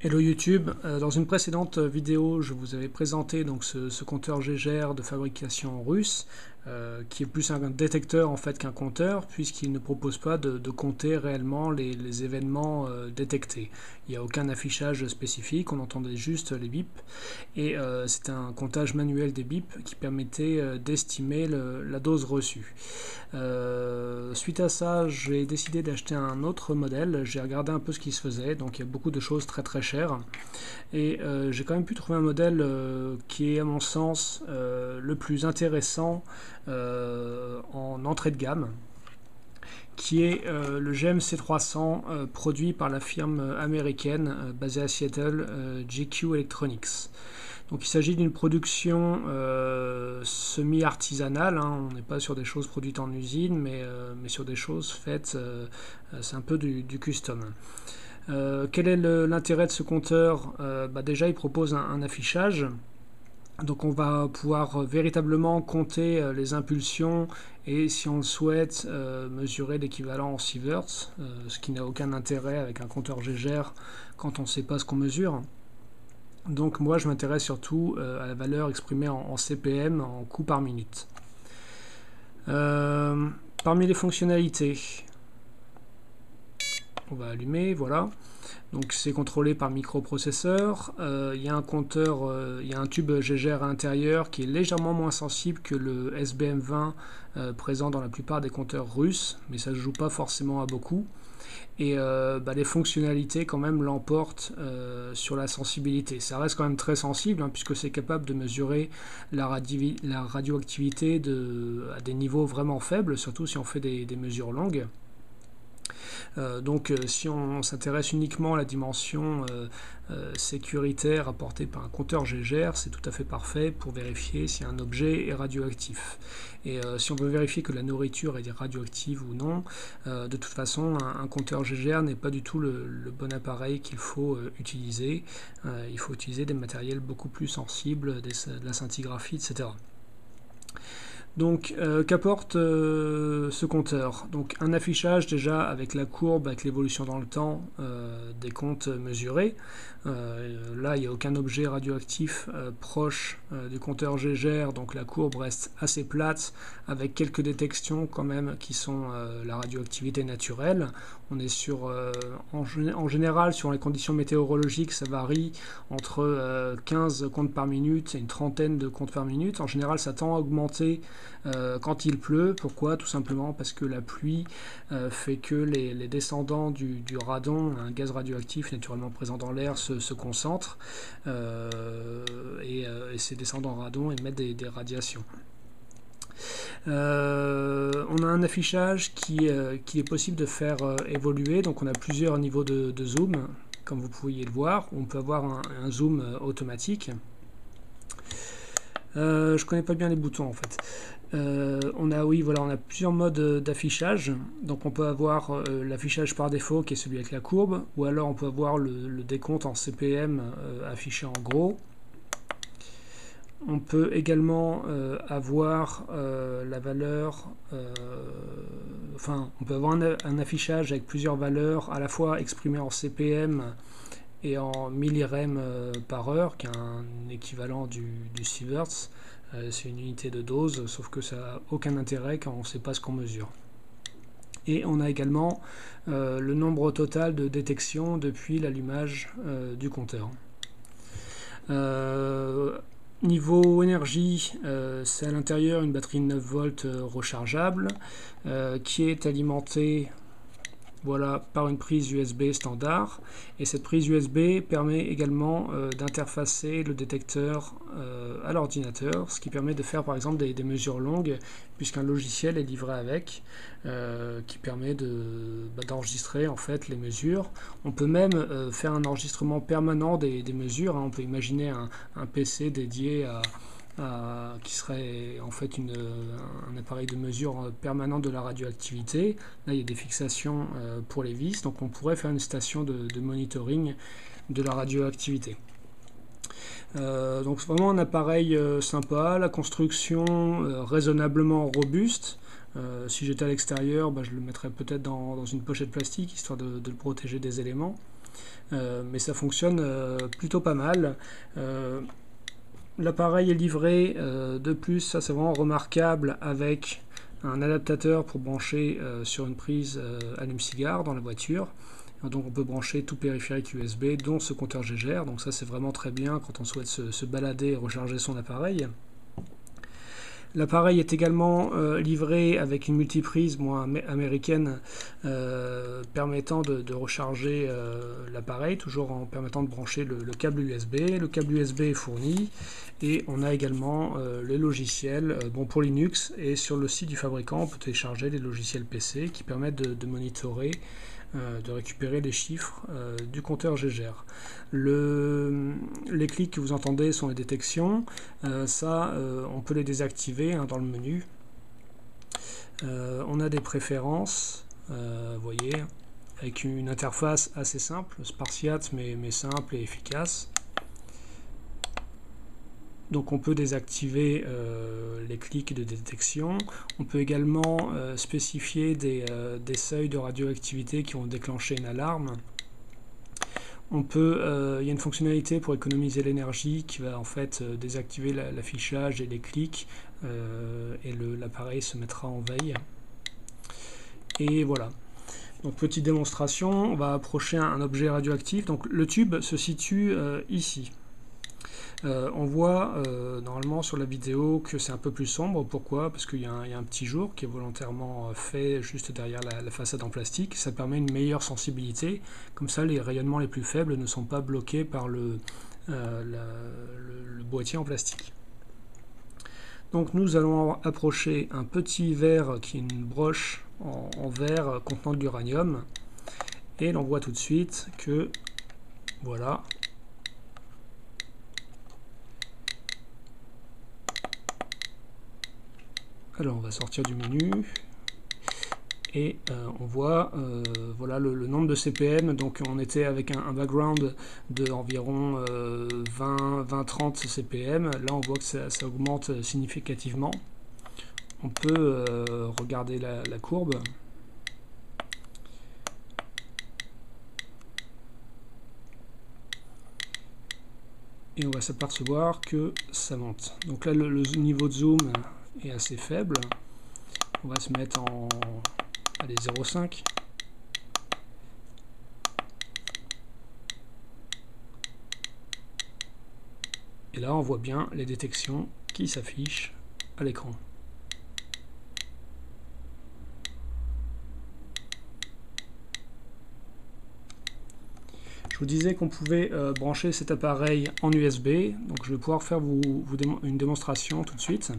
Hello YouTube, dans une précédente vidéo je vous avais présenté donc ce compteur Gégère de fabrication russe qui est plus un détecteur en fait qu'un compteur puisqu'il ne propose pas de compter réellement les événements détectés. Il n'y a aucun affichage spécifique, on entendait juste les bips et c'était un comptage manuel des bips qui permettait d'estimer la dose reçue. Suite à ça, j'ai décidé d'acheter un autre modèle. J'ai regardé un peu ce qui se faisait, donc il y a beaucoup de choses très chères. Et j'ai quand même pu trouver un modèle qui est à mon sens le plus intéressant en entrée de gamme, qui est le GM C300 produit par la firme américaine basée à Seattle, GQ Electronics. Donc il s'agit d'une production semi-artisanale, hein. On n'est pas sur des choses produites en usine, mais sur des choses faites, c'est un peu du custom. Quel est l'intérêt de ce compteur? Déjà il propose un affichage, donc on va pouvoir véritablement compter les impulsions et si on le souhaite mesurer l'équivalent en sieverts, ce qui n'a aucun intérêt avec un compteur Gégère quand on ne sait pas ce qu'on mesure. Donc moi je m'intéresse surtout à la valeur exprimée en CPM, en coups par minute. Parmi les fonctionnalités, on va allumer, voilà. Donc c'est contrôlé par microprocesseur. Il y a un compteur, il y a un tube Gégère à l'intérieur qui est légèrement moins sensible que le SBM20 présent dans la plupart des compteurs russes, mais ça ne joue pas forcément à beaucoup. Et les fonctionnalités quand même l'emportent sur la sensibilité. Ça reste quand même très sensible, hein, puisque c'est capable de mesurer la radioactivité à des niveaux vraiment faibles, surtout si on fait des mesures longues. Si on s'intéresse uniquement à la dimension sécuritaire apportée par un compteur Gégère, c'est tout à fait parfait pour vérifier si un objet est radioactif. Et si on veut vérifier que la nourriture est radioactive ou non, de toute façon un compteur Gégère n'est pas du tout le bon appareil qu'il faut utiliser. Il faut utiliser des matériels beaucoup plus sensibles, de la scintigraphie, etc. Donc qu'apporte ce compteur? Donc un affichage déjà avec la courbe, avec l'évolution dans le temps des comptes mesurés. Là il n'y a aucun objet radioactif proche du compteur Gégère, donc la courbe reste assez plate avec quelques détections quand même qui sont la radioactivité naturelle. On est sur, en général sur les conditions météorologiques ça varie entre 15 comptes par minute et une trentaine de comptes par minute. En général ça tend à augmenter quand il pleut. Pourquoi? Tout simplement parce que la pluie fait que les descendants du radon, un gaz radioactif naturellement présent dans l'air, se concentrent et ces descendants radon émettent des radiations. On a un affichage qui est possible de faire évoluer, donc on a plusieurs niveaux de zoom, comme vous pourriez le voir. On peut avoir un zoom automatique. Je connais pas bien les boutons en fait. On a plusieurs modes d'affichage. Donc on peut avoir l'affichage par défaut qui est celui avec la courbe, ou alors on peut avoir le décompte en CPM affiché en gros. On peut également avoir la valeur, on peut avoir un affichage avec plusieurs valeurs à la fois exprimées en CPM et en millirem par heure, qui est un équivalent du sieverts. C'est une unité de dose, sauf que ça n'a aucun intérêt quand on ne sait pas ce qu'on mesure. Et on a également le nombre total de détections depuis l'allumage du compteur. Niveau énergie, c'est à l'intérieur une batterie de 9 volts rechargeable qui est alimentée par une prise USB standard, et cette prise USB permet également d'interfacer le détecteur à l'ordinateur, ce qui permet de faire par exemple des mesures longues, puisqu'un logiciel est livré avec, qui permet d'enregistrer en fait les mesures. On peut même faire un enregistrement permanent des mesures, hein. On peut imaginer un PC dédié qui serait en fait un appareil de mesure permanent de la radioactivité. Là il y a des fixations pour les vis, donc on pourrait faire une station de monitoring de la radioactivité. Donc c'est vraiment un appareil sympa, la construction raisonnablement robuste. Si j'étais à l'extérieur, je le mettrais peut-être dans une pochette plastique, histoire de le protéger des éléments. mais ça fonctionne plutôt pas mal. L'appareil est livré de plus, ça c'est vraiment remarquable, avec un adaptateur pour brancher sur une prise allume-cigare dans la voiture. Donc on peut brancher tout périphérique USB, dont ce compteur GGR. Donc ça c'est vraiment très bien quand on souhaite se balader et recharger son appareil. L'appareil est également livré avec une multiprise américaine permettant de recharger l'appareil, toujours en permettant de brancher le câble USB. Le câble USB est fourni et on a également les logiciels pour Linux, et sur le site du fabricant on peut télécharger les logiciels PC qui permettent de monitorer, de récupérer les chiffres du compteur GGR. Les clics que vous entendez sont les détections. On peut les désactiver dans le menu. On a des préférences, vous voyez, avec une interface assez simple, spartiate mais simple et efficace. Donc on peut désactiver les clics de détection. On peut également spécifier des seuils de radioactivité qui vont déclencher une alarme. Il y a une fonctionnalité pour économiser l'énergie qui va en fait désactiver l'affichage et les clics, et l'appareil se mettra en veille. Et voilà. Donc petite démonstration, on va approcher un objet radioactif. Donc le tube se situe ici. On voit normalement sur la vidéo que c'est un peu plus sombre. Pourquoi? Parce qu'il y a un petit jour qui est volontairement fait juste derrière la façade en plastique. Ça permet une meilleure sensibilité. Comme ça, les rayonnements les plus faibles ne sont pas bloqués par le boîtier en plastique. Donc nous allons approcher un petit verre qui est une broche en verre contenant de l'uranium. Et l'on voit tout de suite que, voilà, alors on va sortir du menu et on voit voilà le nombre de CPM. Donc on était avec un background de environ 20-30 CPM. Là on voit que ça augmente significativement. On peut regarder la courbe. Et on va s'apercevoir que ça monte. Donc là le niveau de zoom est assez faible. On va se mettre en 0,5. Et là on voit bien les détections qui s'affichent à l'écran. Je vous disais qu'on pouvait brancher cet appareil en USB, donc je vais pouvoir faire une démonstration tout de suite.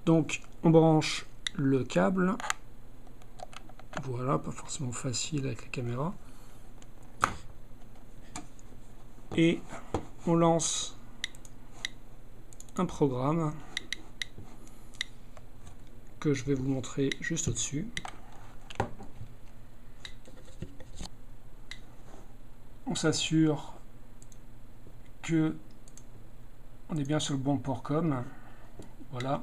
Donc on branche le câble, voilà, pas forcément facile avec la caméra, et on lance un programme que je vais vous montrer juste au-dessus. On s'assure que on est bien sur le bon port COM, voilà,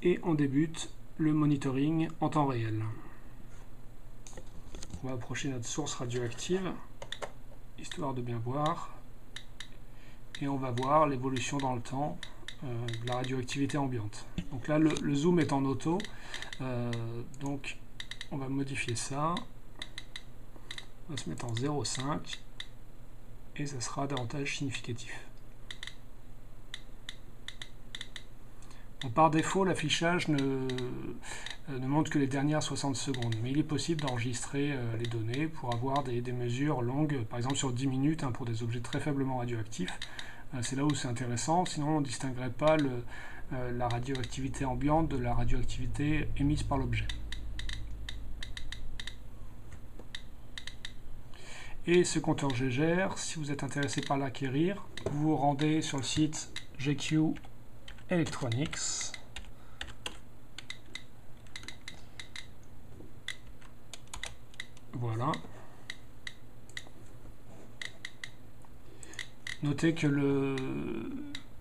et on débute le monitoring en temps réel. On va approcher notre source radioactive, histoire de bien voir, et on va voir l'évolution dans le temps de la radioactivité ambiante. Donc là le zoom est en auto, donc on va modifier ça. On va se mettre en 0,5 et ça sera davantage significatif. Bon, par défaut, l'affichage ne montre que les dernières 60 secondes, mais il est possible d'enregistrer les données pour avoir des mesures longues, par exemple sur 10 minutes pour des objets très faiblement radioactifs. C'est là où c'est intéressant, sinon on ne distinguerait pas la radioactivité ambiante de la radioactivité émise par l'objet. Et ce compteur GGR, si vous êtes intéressé par l'acquérir, vous vous rendez sur le site GQ Electronics. Voilà. Notez que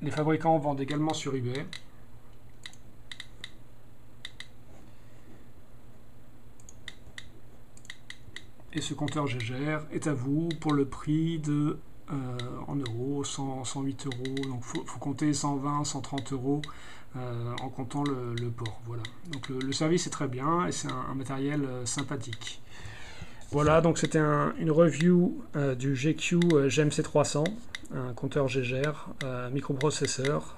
les fabricants vendent également sur eBay. et ce compteur GGR est à vous pour le prix de, en euros, 108 euros. Donc il faut compter 120, 130 euros en comptant le port. Voilà. Donc le service est très bien et c'est un matériel sympathique. Voilà, donc c'était une review du GQ GMC300, un compteur GGR, microprocesseur.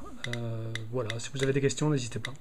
Voilà, si vous avez des questions, n'hésitez pas.